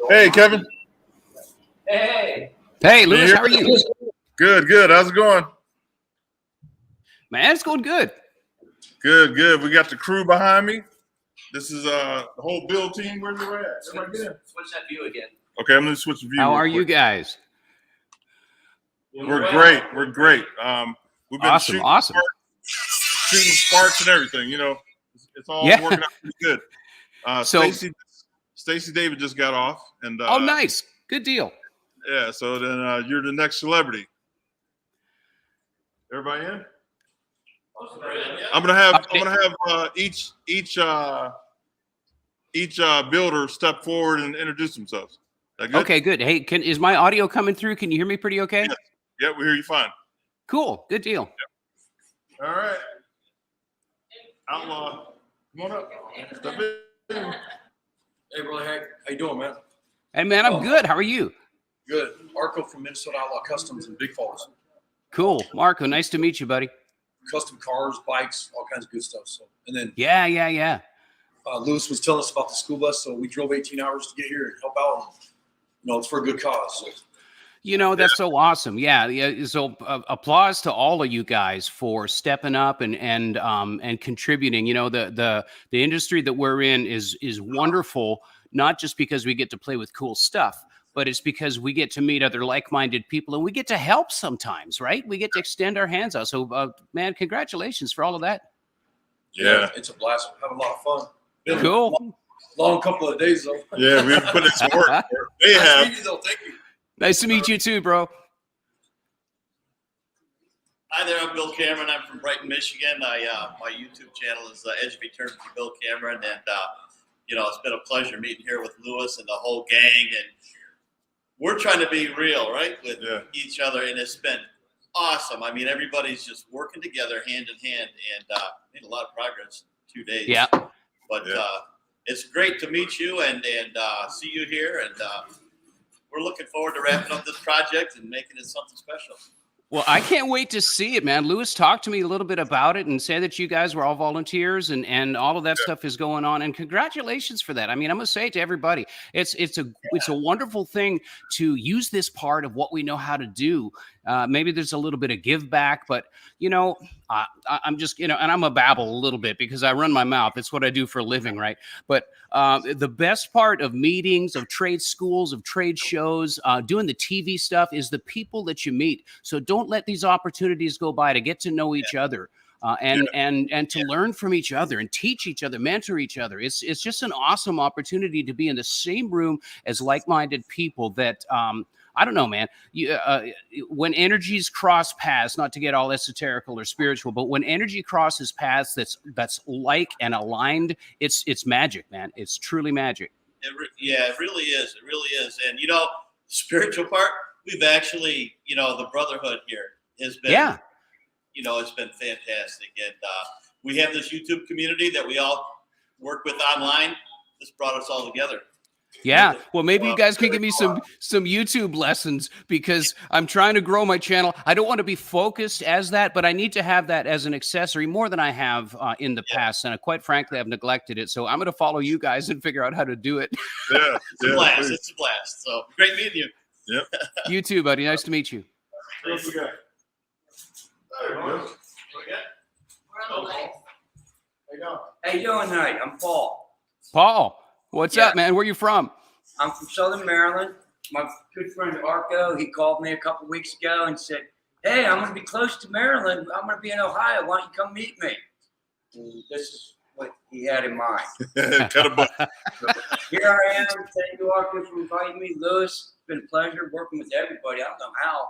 Hey, Kevin. Hey. Hey, Lewis, how are you? Good, good. How's it going? Man, it's going good. Good, good. We got the crew behind me. This is the whole build team. Where's it at? Switch that view again. Okay, I'm gonna switch the view. How real are you quick. guys? We're great. We're great. We've been Awesome, awesome. shooting sparks and everything. You know, it's all working out pretty good. Stacy David just got off, and oh, nice, good deal. Yeah. So then you're the next celebrity. Everybody in? I'm gonna have each builder step forward and introduce themselves. That good? Okay, good. Hey, is my audio coming through? Can you hear me pretty okay? Yes. Yeah, we hear you fine. Cool, good deal. Yep. All right. Outlaw, come on up. Step in. Hey, brother Hank, how you doing, man? Hey, man, I'm good. How are you? Good. Marco from Minnesota Outlaw Customs in Big Falls. Cool, Marco. Nice to meet you, buddy. Custom cars, bikes, all kinds of good stuff. So, and then Yeah. Lewis was telling us about the school bus, so we drove 18 hours to get here and help out. You know, it's for a good cause. So. You know, that's so awesome. Yeah. So applause to all of you guys for stepping up and contributing. You know, the industry that we're in is wonderful, not just because we get to play with cool stuff, but it's because we get to meet other like-minded people and we get to help sometimes, right? We get to extend our hands out. So, man, congratulations for all of that. Yeah. It's a blast. We're having a lot of fun. Been Cool. Long couple of days, though. Yeah, we've put in some work. They Nice have. to meet you, though. Thank you. Nice to meet you too, bro. Hi there, I'm Bill Cameron. I'm from Brighton, Michigan. My YouTube channel is Edge of Eternity Bill Cameron, and it's been a pleasure meeting here with Lewis and the whole gang. And we're trying to be real, right, with each other, and it's been awesome. I mean, everybody's just working together, hand in hand, and made a lot of progress in 2 days. Yeah. But it's great to meet you and see you here, and we're looking forward to wrapping up this project and making it something special. Well, I can't wait to see it, man. Lewis talked to me a little bit about it and said that you guys were all volunteers and all of that stuff is going on. And congratulations for that. I mean, I'm going to say it to everybody. It's a wonderful thing to use this part of what we know how to do. Maybe there's a little bit of give back, but I'm just, and I'm a babble a little bit because I run my mouth. It's what I do for a living, right? But the best part of meetings, of trade schools, of trade shows, doing the TV stuff is the people that you meet. So don't let these opportunities go by to get to know each other. And to learn from each other and teach each other, mentor each other. It's just an awesome opportunity to be in the same room as like-minded people that I don't know, man. When energies cross paths, not to get all esoterical or spiritual, but when energy crosses paths that's like and aligned, it's magic, man. It's truly magic. It really is. It really is. And spiritual part, we've actually, the brotherhood here has been, it's been fantastic. And we have this YouTube community that we all work with online. This brought us all together. Yeah, well, maybe you guys can give me some YouTube lessons because I'm trying to grow my channel. I don't want to be focused as that, but I need to have that as an accessory more than I have in the past. And quite frankly, I've neglected it. So I'm going to follow you guys and figure out how to do it. Yeah, it's a blast. Please. It's a blast. So great meeting you. Yep. You too, buddy. Nice to meet you. How you doing tonight? I'm Paul. Paul. What's up, man? Where you from? I'm from Southern Maryland. My good friend Arco, he called me a couple weeks ago and said, hey, I'm going to be close to Maryland. I'm going to be in Ohio. Why don't you come meet me? And this is what he had in mind. Cut a butt. Here I am. Thank you, Arco, for inviting me. Lewis, it's been a pleasure working with everybody. I don't know how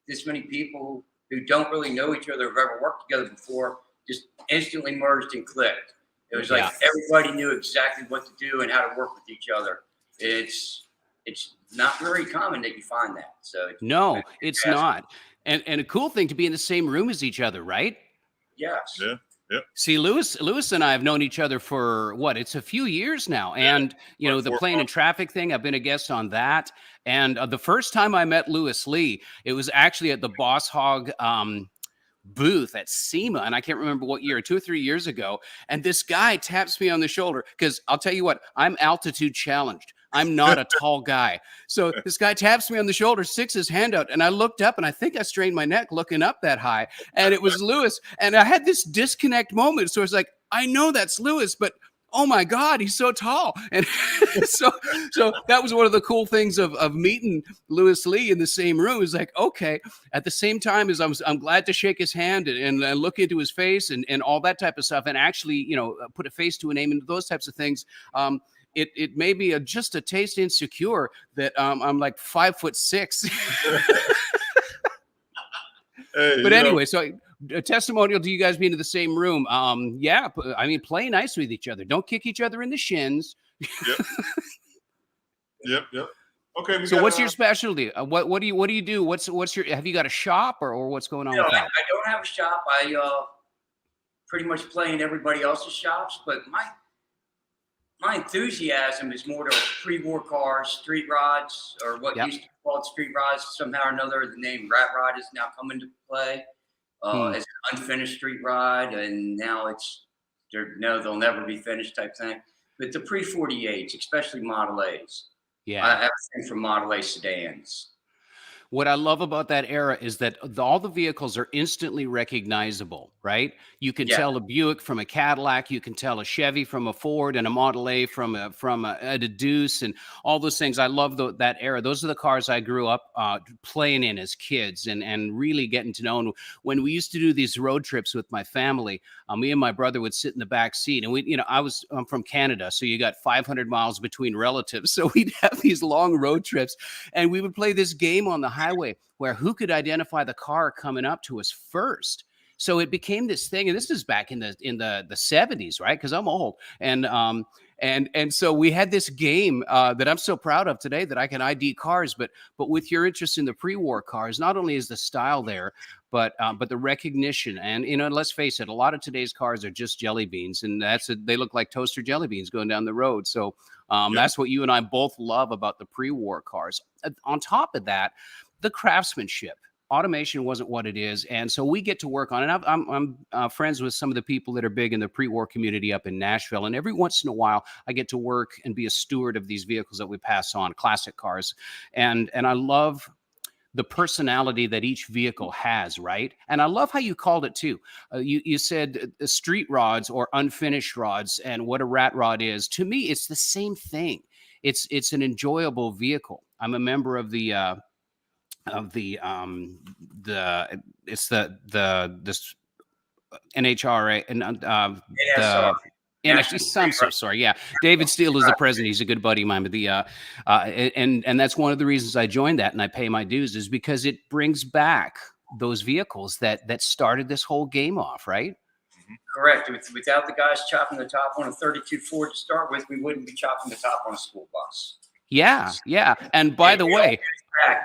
this many people who don't really know each other have ever worked together before just instantly merged and clicked. It was like everybody knew exactly what to do and how to work with each other. It's not very common that you find that. So no, it's not. And a cool thing to be in the same room as each other, right? Yes. Yeah. Yep. See, Lewis and I have known each other for it's a few years now. And, the plane and traffic thing, I've been a guest on that. And the first time I met Lewis Lee, it was actually at the Boss Hog booth at SEMA, and I can't remember what year, 2 or 3 years ago. And this guy taps me on the shoulder because I'll tell you what, I'm altitude challenged. I'm not a tall guy. So this guy taps me on the shoulder, sticks his hand out, and I looked up, and I think I strained my neck looking up that high. And it was Lewis. And I had this disconnect moment. So it's like, I know that's Lewis, but oh my God, he's so tall. And so that was one of the cool things of meeting Lewis Lee in the same room. Is like, okay, at the same time as I'm glad to shake his hand and look into his face and all that type of stuff, and actually, put a face to a name and those types of things. It made me just a taste insecure that I'm like 5'6". Hey, But anyway, so a testimonial to you guys being in the same room. Yeah, I mean, play nice with each other. Don't kick each other in the shins. Yep. Okay. So what's your specialty? What do you do? What's your, have you got a shop or what's going on No, with I that? don't have a shop. I pretty much play in everybody else's shops, but my enthusiasm is more to pre-war cars, street rods, or what Yep. used to be called street rods. Somehow or another, the name rat rod is now come into play as an unfinished street rod, and now they'll never be finished type thing. But the pre-48s, especially Model A's, Yeah. I have a thing for Model A sedans. What I love about that era is that all the vehicles are instantly recognizable, right? You can tell a Buick from a Cadillac, you can tell a Chevy from a Ford, and a Model A from a Deuce, and all those things. I love that era. Those are the cars I grew up playing in as kids and really getting to know. And when we used to do these road trips with my family, me and my brother would sit in the back seat, and I'm from Canada, so you got 500 miles between relatives, so we'd have these long road trips, and we would play this game on the highway where who could identify the car coming up to us first. So it became this thing, and this is back in the 70s, right? Because I'm old, and so we had this game that I'm so proud of today that I can ID cars. But with your interest in the pre-war cars, not only is the style there, but the recognition, and let's face it, a lot of today's cars are just jelly beans, and they look like toaster jelly beans going down the road. So that's what you and I both love about the pre-war cars. On top of that, the craftsmanship. Automation wasn't what it is, and so we get to work on it. I'm friends with some of the people that are big in the pre-war community up in Nashville, and every once in a while, I get to work and be a steward of these vehicles that we pass on, classic cars, and I love the personality that each vehicle has, right? And I love how you called it too. You said street rods or unfinished rods, and what a rat rod is. To me, it's the same thing. It's an enjoyable vehicle. I'm a member of the NHRA and the NXT. I'm so sorry. Yeah, David Steele is the president. He's a good buddy of mine. But and that's one of the reasons I joined that and I pay my dues is because it brings back those vehicles that started this whole game off, right? Correct. Without the guys chopping the top on a 32 Ford to start with, we wouldn't be chopping the top on a school bus. Yeah. And by the way,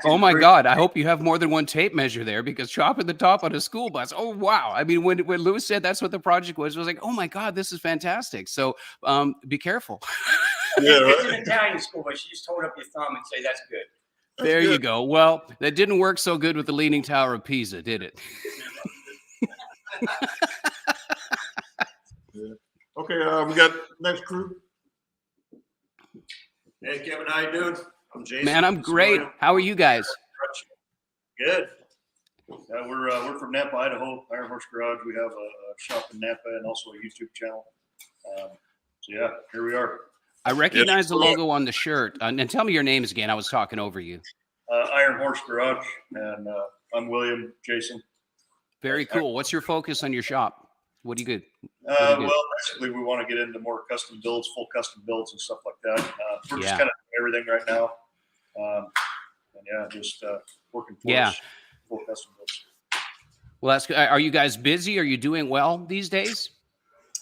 oh my God, I hope you have more than one tape measure there, because chopping the top on a school bus. Oh, wow. I mean, when Lewis said that's what the project was, I was like, oh my God, this is fantastic. So be careful. Yeah, right. It's an Italian school bus. You just hold up your thumb and say, that's good. There you go. Well, that didn't work so good with the Leaning Tower of Pisa, did it? Yeah. Okay, we got next crew. Hey, Kevin, how you doing? I'm Jason. Man, I'm great. How are you guys? Good. We're from Napa, Idaho, Iron Horse Garage. We have a shop in Napa and also a YouTube channel. So yeah, here we are. I recognize the logo on the shirt. And tell me your names again. I was talking over you. Iron Horse Garage, and I'm William Jason. Very cool. What's your focus on your shop? What do you do? Well, basically, we want to get into more custom builds, full custom builds, and stuff like that. We're just kind of doing everything right now, and yeah, just working towards full custom builds. Well, that's good. Are you guys busy? Are you doing well these days?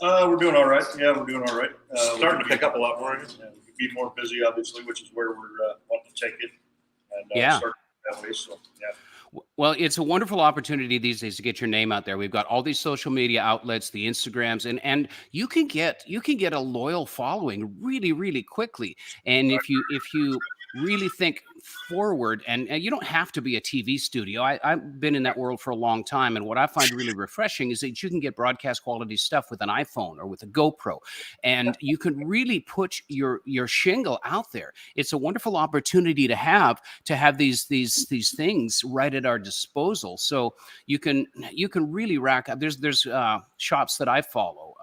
We're doing all right. Yeah, we're doing all right. Starting to pick up a lot more. Yeah, we could be more busy, obviously, which is where we're wanting to take it. And start that way. So yeah. Well, it's a wonderful opportunity these days to get your name out there. We've got all these social media outlets, the Instagrams, and you can get a loyal following really, really quickly. And if you really think forward, and you don't have to be a TV studio. I've been in that world for a long time, and what I find really refreshing is that you can get broadcast quality stuff with an iPhone or with a GoPro, and you can really put your shingle out there. It's a wonderful opportunity to have these things right at our disposal. So you can really rack up. There's shops that I follow.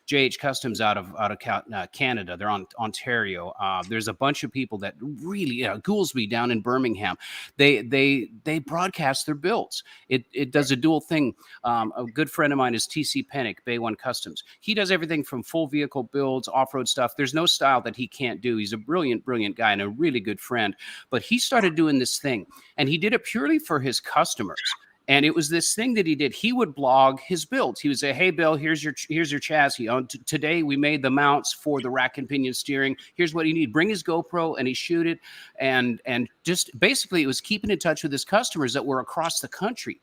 JH Customs out of Canada. They're on Ontario. There's a bunch of people that really, Goolsby down in Birmingham. They broadcast their builds. It does a dual thing. A good friend of mine is TC Pennick, Bay One Customs. He does everything from full vehicle builds, off-road stuff. There's no style that he can't do. He's a brilliant guy and a really good friend. But he started doing this thing, and he did it purely for his customers. And it was this thing that he did. He would blog his builds. He would say, "Hey, Bill, here's your chassis. Today we made the mounts for the rack and pinion steering. Here's what you need." Bring his GoPro and he shoot it, and just basically it was keeping in touch with his customers that were across the country.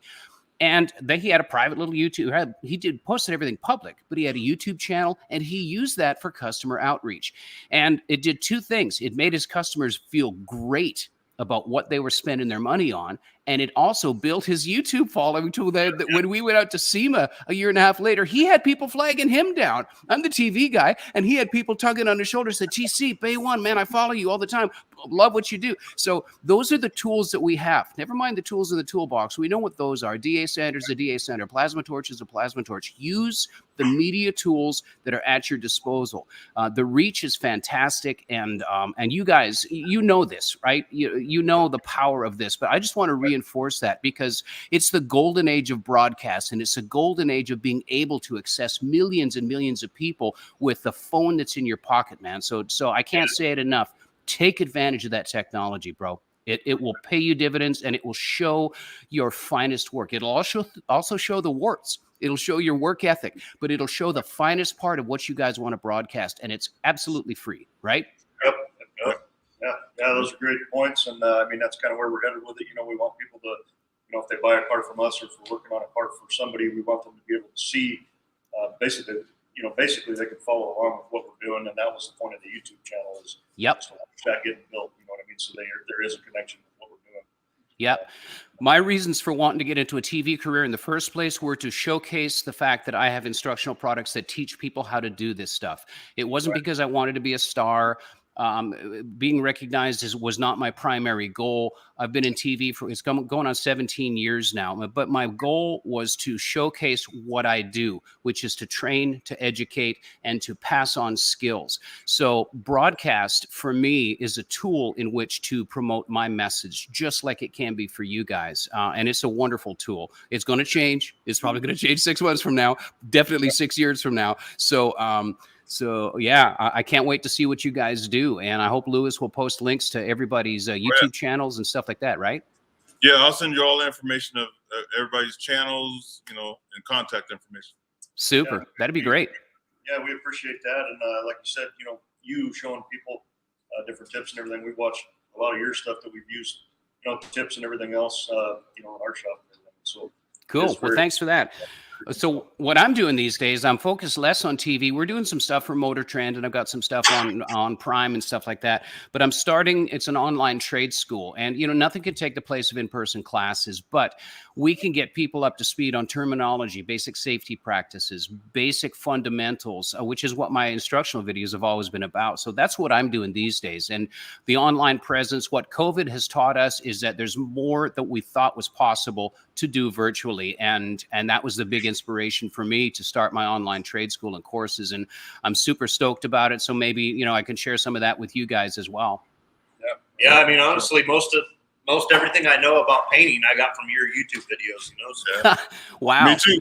And then he had a private little YouTube. He posted everything public, but he had a YouTube channel, and he used that for customer outreach. And it did two things. It made his customers feel great about what they were spending their money on. And it also built his YouTube following to that when we went out to SEMA a year and a half later, he had people flagging him down. I'm the TV guy, and he had people tugging on his shoulder, said, "TC, Bay One, man, I follow you all the time. Love what you do." So those are the tools that we have. Never mind the tools in the toolbox. We know what those are. DA Sander's a DA Sander. Plasma Torch is a Plasma Torch. Use the media tools that are at your disposal. The reach is fantastic, and you guys, you know this, right? You know the power of this, but I just want to reinforce that because it's the golden age of broadcast, and it's a golden age of being able to access millions and millions of people with the phone that's in your pocket, man. So I can't say it enough. Take advantage of that technology, bro. It will pay you dividends, and it will show your finest work. It'll also show the warts. It'll show your work ethic, but it'll show the finest part of what you guys want to broadcast, and it's absolutely free, right? Yep. Yeah, those are great points, and I mean that's kind of where we're headed with it. We want people to, if they buy a car from us or if we're working on a car for somebody, we want them to be able to see, basically they can follow along with what we're doing, and that was the point of the YouTube channel is to watch that getting built. You know what I mean? So there is a connection with what we're doing. Yep. My reasons for wanting to get into a TV career in the first place were to showcase the fact that I have instructional products that teach people how to do this stuff. It wasn't because I wanted to be a star. Being recognized was not my primary goal. I've been in TV for going on 17 years now, but my goal was to showcase what I do, which is to train, to educate, and to pass on skills. So broadcast for me is a tool in which to promote my message, just like it can be for you guys. And it's a wonderful tool. It's going to change. It's probably going to change 6 months from now, definitely 6 years from now. So yeah, I can't wait to see what you guys do, and I hope Lewis will post links to everybody's YouTube channels and stuff like that, right? Yeah, I'll send you all the information of everybody's channels, and contact information. Super, that'd be great. Yeah, we appreciate that, and like you said, you showing people different tips and everything. We watch a lot of your stuff that we've used, tips and everything else, in our shop and everything. So cool. Well, thanks for that. So what I'm doing these days, I'm focused less on TV. We're doing some stuff for Motor Trend, and I've got some stuff on Prime and stuff like that. But I'm starting, it's an online trade school. And, nothing can take the place of in-person classes, but we can get people up to speed on terminology, basic safety practices, basic fundamentals, which is what my instructional videos have always been about. So that's what I'm doing these days. And the online presence, what COVID has taught us is that there's more that we thought was possible to do virtually. And that was the big inspiration for me to start my online trade school and courses. And I'm super stoked about it. So maybe, I can share some of that with you guys as well. Yeah. I mean, honestly, most everything I know about painting, I got from your YouTube videos, So. Wow. Me too.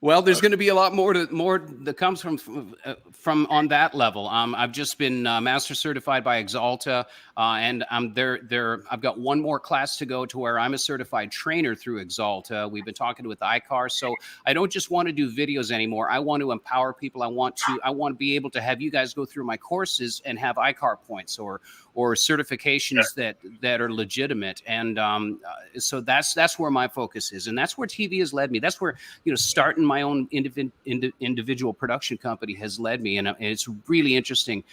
Well, there's going to be a lot more that comes from on that level. I've just been master certified by Axalta, and I've got one more class to go to where I'm a certified trainer through Axalta. We've been talking with ICAR, so I don't just want to do videos anymore. I want to empower people. I want to be able to have you guys go through my courses and have ICAR points or certifications that are legitimate. And so that's where my focus is, and that's where TV has led me. That's where starting my own individual production company has led me, and it's really interesting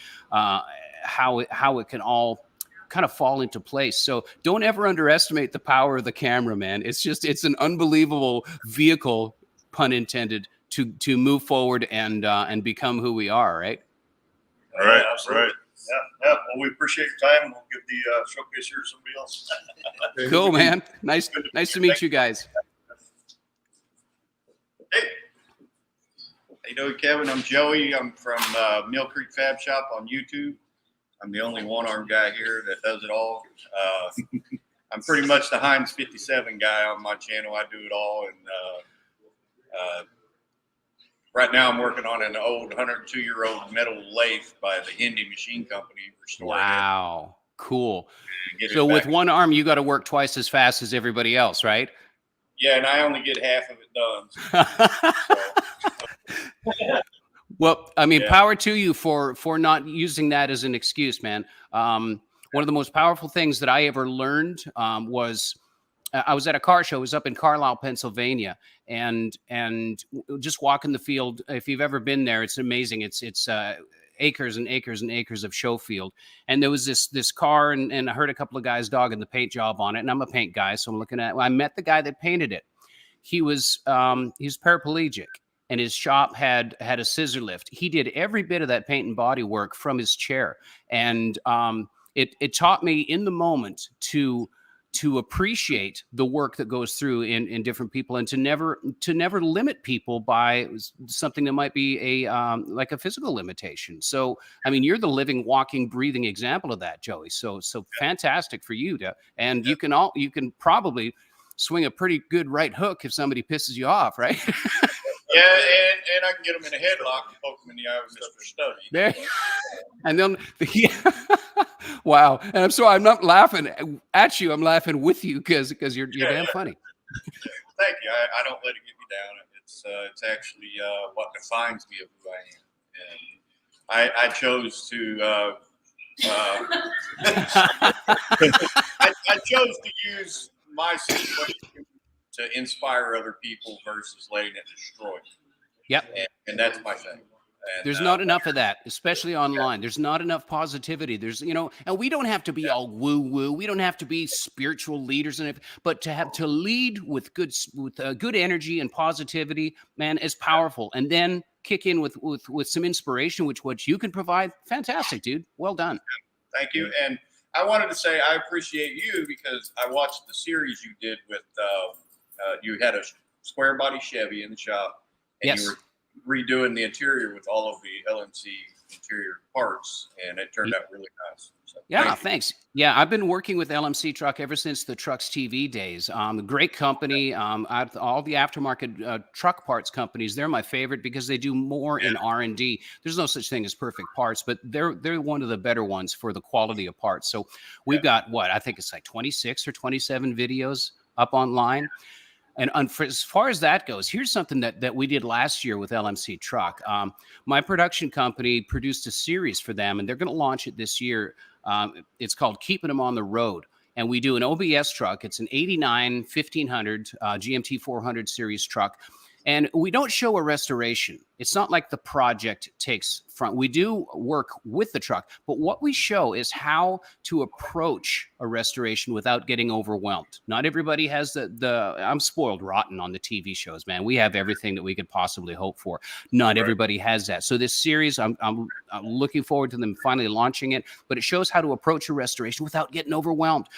how it can all kind of fall into place. So don't ever underestimate the power of the camera, man. It's an unbelievable vehicle, pun intended, to move forward and become who we are, right? Right, absolutely. right. Yeah. Well, we appreciate your time. We'll give the showcase here to somebody else. Cool, man. Nice to meet you guys. Hey. How you doing, Kevin? I'm Joey. I'm from Mill Creek Fab Shop on YouTube. I'm the only one-armed guy here that does it all. I'm pretty much the Heinz 57 guy on my channel. I do it all. And right now I'm working on an old 102-year-old metal lathe by the Hindi Machine Company. Wow. Cool. So with one arm, you got to work twice as fast as everybody else, right? Yeah, and I only get half of it done. So. Well, I mean, power to you for not using that as an excuse, man. One of the most powerful things that I ever learned was I was at a car show. It was up in Carlisle, Pennsylvania, and just walking the field. If you've ever been there, it's amazing. It's acres and acres and acres of show field. And there was this car, and I heard a couple of guys dogging the paint job on it. And I'm a paint guy, so I'm looking at. I met the guy that painted it. He was paraplegic. And his shop had a scissor lift. He did every bit of that paint and body work from his chair. And it taught me in the moment to appreciate the work that goes through in different people, and to never limit people by something that might be like a physical limitation. So, I mean, you're the living, walking, breathing example of that, Joey. So fantastic for you and you can probably swing a pretty good right hook if somebody pisses you off, right? Yeah, and I can get them in a headlock and poke them in the eye with Mr. Study. There, and then, wow. And I'm not laughing at you. I'm laughing with you because you're damn funny. Thank you. I don't let it get me down. It's actually what defines me of who I am. And I chose to I chose to use my situation to inspire other people versus letting it destroy. Yep. And that's my thing. And, there's not enough of that, especially online. There's not enough positivity. There's, and we don't have to be all woo woo. We don't have to be spiritual leaders, but to lead with good energy and positivity, man, is powerful. And then kick in with some inspiration, which what you can provide. Fantastic, dude. Well done. Thank you. And I wanted to say I appreciate you because I watched the series you did with. You had a square body Chevy in the shop, and yes. You were redoing the interior with all of the LMC interior parts, and it turned out really nice. So, yeah, thanks. Yeah, I've been working with LMC Truck ever since the Trucks TV days. Great company. All the aftermarket truck parts companies, they're my favorite because they do more in R&D. There's no such thing as perfect parts, but they're one of the better ones for the quality of parts. So we've got I think it's like 26 or 27 videos up online. And as far as that goes, here's something that we did last year with LMC Truck. My production company produced a series for them, and they're going to launch it this year. It's called Keeping Them on the Road. And we do an OBS truck. It's an 89 1500 GMT 400 series truck. And we don't show a restoration. It's not like the project takes front. We do work with the truck, but what we show is how to approach a restoration without getting overwhelmed. Not everybody has I'm spoiled rotten on the TV shows, man. We have everything that we could possibly hope for. Not everybody has that. So this series, I'm looking forward to them finally launching it, but it shows how to approach a restoration without getting overwhelmed,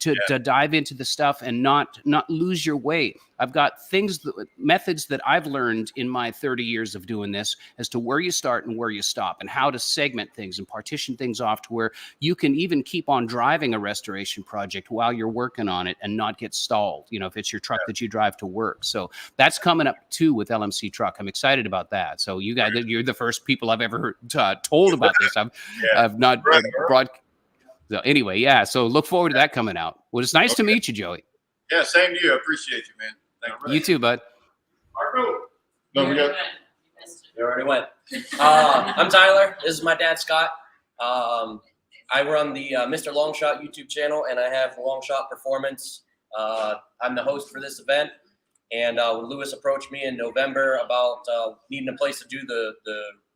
to dive into the stuff and not lose your way. I've got methods that I've learned in my 30 years of doing this as to where you start and where you stop, and how to segment things and partition things off to where you can even keep on driving a restoration project while you're working on it and not get stalled, if it's your truck that you drive to work. So that's coming up too with LMC Truck. I'm excited about that. So you guys, you're the first people I've ever told about this. I've not brought. So anyway, yeah. So look forward to that coming out. Well, it's nice to meet you, Joey. Yeah, same to you. I appreciate you, man. Thank you. You too, bud. Marco. No, we got. You already went. I'm Tyler. This is my dad, Scott. I run the Mr. Longshot YouTube channel, and I have Longshot Performance. I'm the host for this event. And when Lewis approached me in November about needing a place to do the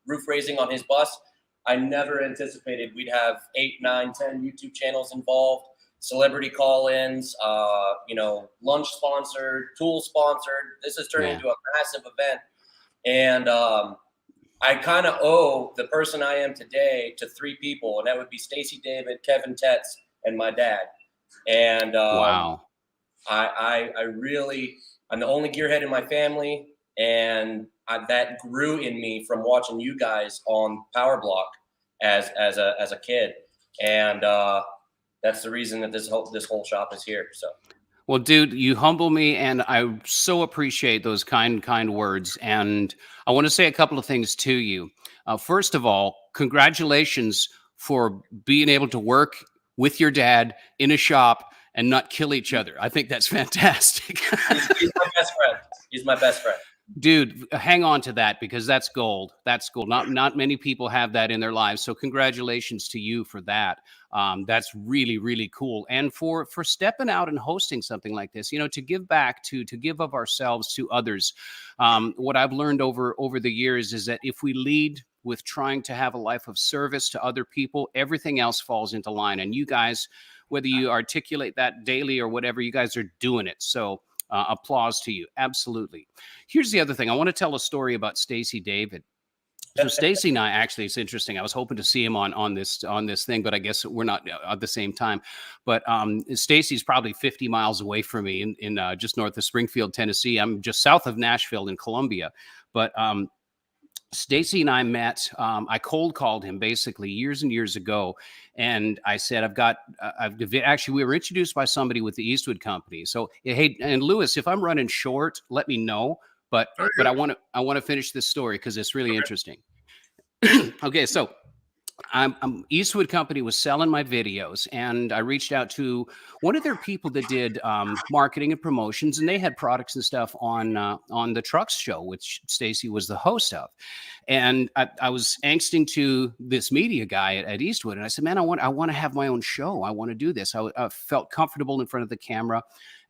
roof raising on his bus, I never anticipated we'd have 8, 9, 10 YouTube channels involved, celebrity call-ins, lunch sponsored, tool sponsored. This has turned into a massive event. And I kind of owe the person I am today to 3 people, and that would be Stacy David, Kevin Tetz, and my dad. And Wow. I'm the only gearhead in my family, and that grew in me from watching you guys on Power Block as a kid, and that's the reason that this whole shop is here. So. Well, dude, you humble me, and I so appreciate those kind words. And I want to say a couple of things to you. First of all, congratulations for being able to work with your dad in a shop and not kill each other. I think that's fantastic. He's my best friend. He's my best friend. Dude, hang on to that, because that's gold. That's gold. Not many people have that in their lives. So congratulations to you for that. That's really, really cool. And for stepping out and hosting something like this, to give back, to give of ourselves to others. What I've learned over the years is that if we lead with trying to have a life of service to other people, everything else falls into line. And you guys, whether you articulate that daily or whatever, you guys are doing it. So applause to you. Absolutely. Here's the other thing. I want to tell a story about Stacy David. So Stacy and I, actually, it's interesting. I was hoping to see him on this thing, but I guess we're not at the same time. But Stacy's probably 50 miles away from me in just north of Springfield, Tennessee. I'm just south of Nashville in Columbia. But Stacy and I met. I cold called him basically years and years ago, and I said, actually, we were introduced by somebody with the Eastwood Company. So, hey, and Lewis, if I'm running short, let me know. But I want to finish this story because it's really interesting. Okay, so Eastwood Company was selling my videos, and I reached out to one of their people that did marketing and promotions, and they had products and stuff on the Trucks show, which Stacy was the host of. And I was angsting to this media guy at Eastwood, and I said, man, I want to have my own show. I want to do this. I felt comfortable in front of the camera,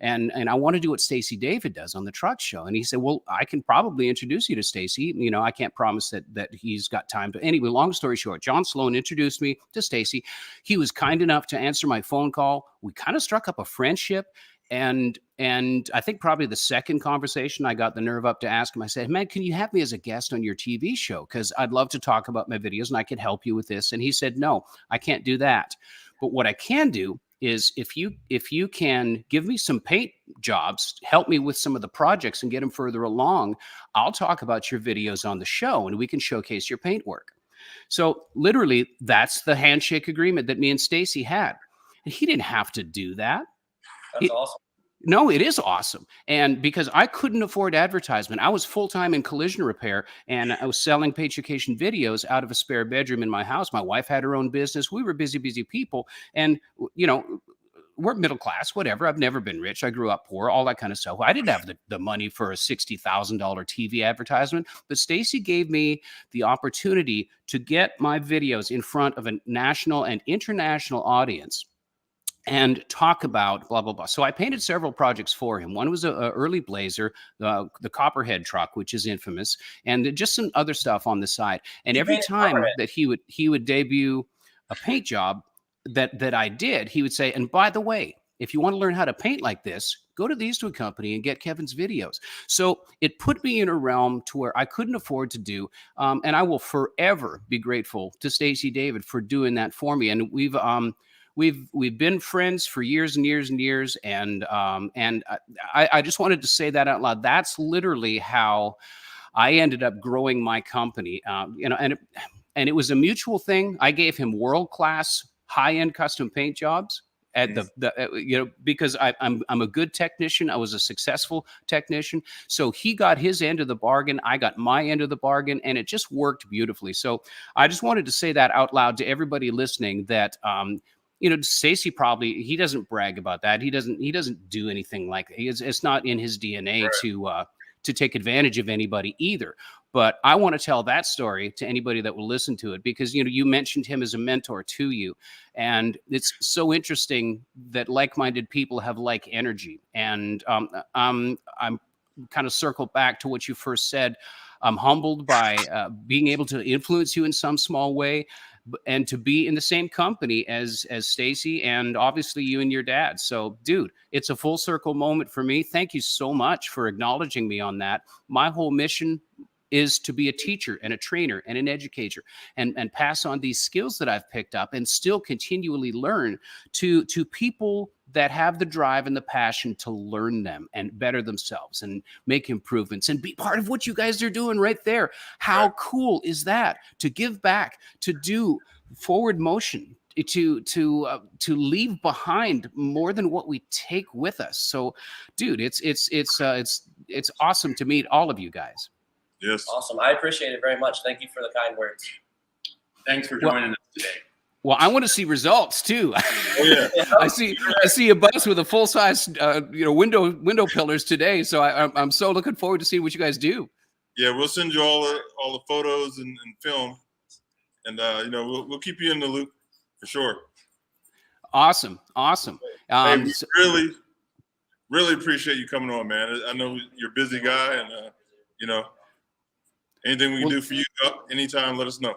and I want to do what Stacy David does on the Trucks show. And he said, well, I can probably introduce you to Stacy. I can't promise that he's got time to. Anyway, long story short, John Sloan introduced me to Stacy. He was kind enough to answer my phone call. We kind of struck up a friendship. And I think probably the second conversation, I got the nerve up to ask him. I said, man, can you have me as a guest on your TV show? Because I'd love to talk about my videos and I could help you with this. And he said, no, I can't do that. But what I can do is if you can give me some paint jobs, help me with some of the projects and get them further along, I'll talk about your videos on the show and we can showcase your paint work. So literally, that's the handshake agreement that me and Stacy had. And he didn't have to do that. That's awesome. No, it is awesome. And because I couldn't afford advertisement, I was full-time in collision repair, and I was selling Patrication videos out of a spare bedroom in my house. My wife had her own business. We were busy people. And, we're middle class, whatever. I've never been rich. I grew up poor, all that kind of stuff. I didn't have the money for a $60,000 TV advertisement, but Stacy gave me the opportunity to get my videos in front of a national and international audience and talk about blah, blah, blah. So I painted several projects for him. One was a early Blazer, the Copperhead truck, which is infamous, and just some other stuff on the side. And every time that he would debut a paint job that I did, he would say, and by the way, if you want to learn how to paint like this, go to the Eastwood Company and get Kevin's videos. So it put me in a realm to where I couldn't afford to do. And I will forever be grateful to Stacy David for doing that for me. And we've been friends for years and years and years, and I just wanted to say that out loud. That's literally how I ended up growing my company, and it was a mutual thing. I gave him world-class, high-end custom paint jobs at because I'm a good technician. I was a successful technician, so he got his end of the bargain. I got my end of the bargain, and it just worked beautifully. So I just wanted to say that out loud to everybody listening. That Stacy he doesn't brag about that. He doesn't do anything like that. It's not in his DNA to take advantage of anybody either. But I want to tell that story to anybody that will listen to it, because you mentioned him as a mentor to you, and it's so interesting that like-minded people have like energy. And I'm kind of circle back to what you first said. I'm humbled by being able to influence you in some small way, and to be in the same company as Stacy, and obviously you and your dad. So, dude, it's a full circle moment for me. Thank you so much for acknowledging me on that. My whole mission is to be a teacher and a trainer and an educator, and pass on these skills that I've picked up and still continually learn to people that have the drive and the passion to learn them and better themselves and make improvements and be part of what you guys are doing right there. How cool is that? To give back, to do forward motion, to leave behind more than what we take with us. So, dude, it's awesome to meet all of you guys. Yes. Awesome. I appreciate it very much. Thank you for the kind words. Thanks for joining us today. Well, I want to see results too. Oh, yeah. I see a bus with a full size, window pillars today. So I'm so looking forward to seeing what you guys do. Yeah, we'll send you all the photos and film, and we'll keep you in the loop for sure. Awesome. Hey, we really appreciate you coming on, man. I know you're a busy guy, and anything we can do for you anytime, let us know.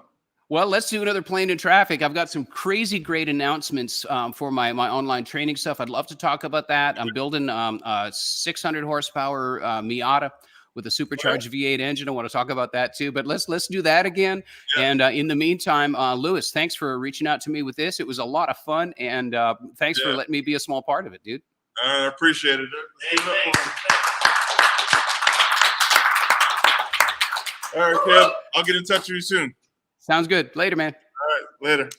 Well, let's do another Plane in Traffic. I've got some crazy great announcements for my online training stuff. I'd love to talk about that. I'm building a 600 horsepower Miata with a supercharged V8 engine. I want to talk about that too. But let's do that again. Yeah. And in the meantime, Lewis, thanks for reaching out to me with this. It was a lot of fun, and thanks for letting me be a small part of it, dude. I appreciate it. All right, Kev. I'll get in touch with you soon. Sounds good. Later, man. All right, later.